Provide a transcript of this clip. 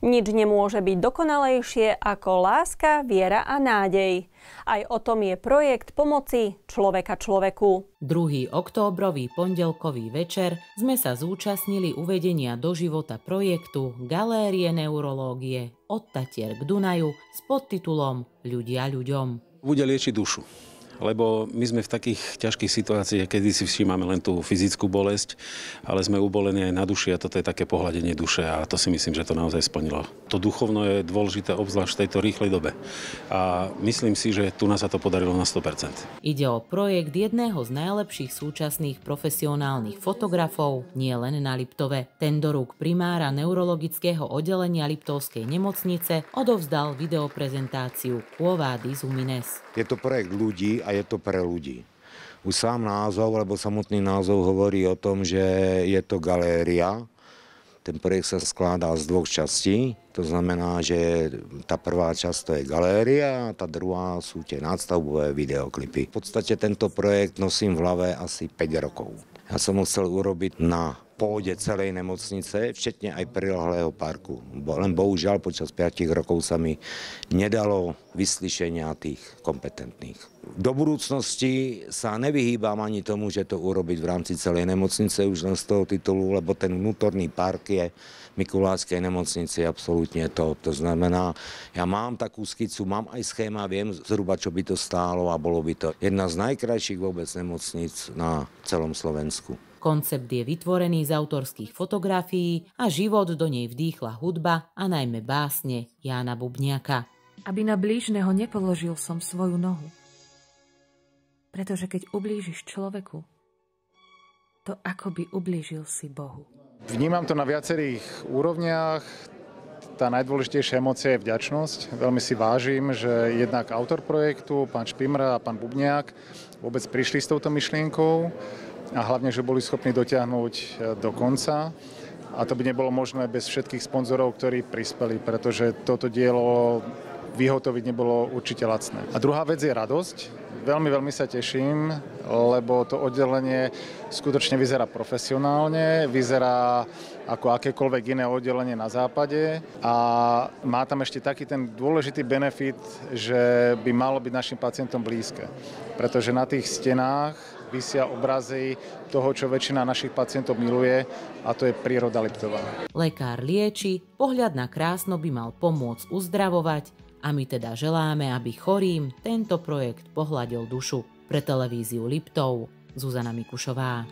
Nič nemôže byť dokonalejšie ako láska, viera a nádej. Aj o tom je projekt pomoci človeka človeku. 2. októbrový pondelkový večer sme sa zúčastnili uvedenia do života projektu Galérie neurológie od Tatier k Dunaju s podtitulom Ľudia ľuďom. Bude liečiť dušu. Lebo my sme v takých ťažkých situáciách, kedy si všímame len tú fyzickú bolesť, ale sme ubolení aj na duši a toto je také pohľadenie duše a to si myslím, že to naozaj splnilo. To duchovno je dôležité obzvlášť v tejto rýchlej dobe a myslím si, že tu nás sa to podarilo na 100%. Ide o projekt jedného z najlepších súčasných profesionálnych fotografov, nie len na Liptove. Ten do rúk primára neurologického oddelenia Liptovskej nemocnice odovzdal videoprezentáciu Quo Vadis Humines. Je to projekt ľudí a je to pre ľudí. Už sám názov, alebo samotný názov hovorí o tom, že je to galéria. Ten projekt sa skladá z 2 častí. To znamená, že tá prvá časť to je galéria a tá druhá sú tie nadstavbové videoklipy. V podstate tento projekt nosím v hlave asi 5 rokov. Ja som ho chcel urobiť na pôde celej nemocnice, včetne aj prilehlého parku. Len bohužiaľ počas 5 rokov sa mi nedalo vyslyšenia tých kompetentných. Do budúcnosti sa nevyhýbam ani tomu, že to urobiť v rámci celej nemocnice už len z toho titulu, lebo ten vnútorný park je Mikulášskej nemocnici absolútne to. To znamená, ja mám takú skicu, mám aj schéma, viem zhruba, čo by to stálo a bolo by to jedna z najkrajších vôbec nemocníc na celom Slovensku. Koncept je vytvorený z autorských fotografií a život do nej vdýchla hudba a najmä básne Jána Bubniaka. Aby na blížneho nepoložil som svoju nohu. Pretože keď ublížiš človeku, to akoby ublížil si Bohu. Vnímam to na viacerých úrovniach. Tá najdôležitejšia emócia je vďačnosť. Veľmi si vážim, že jednak autor projektu, pán Špimra a pán Bubniak vôbec prišli s touto myšlienkou a hlavne, že boli schopní dotiahnuť do konca. A to by nebolo možné bez všetkých sponzorov, ktorí prispeli, pretože toto dielo vyhotoviť nebolo určite lacné. A druhá vec je radosť. Veľmi, veľmi sa teším, lebo to oddelenie skutočne vyzerá profesionálne, vyzerá ako akékoľvek iné oddelenie na západe a má tam ešte taký ten dôležitý benefit, že by malo byť našim pacientom blízke. Pretože na tých stenách visia obrazy toho, čo väčšina našich pacientov miluje, a to je príroda Liptova. Lekár lieči, pohľad na krásno by mal pomôcť uzdravovať, a my teda želáme, aby chorým tento projekt pohľadil dušu. Pre televíziu Liptov Zuzana Mikušová.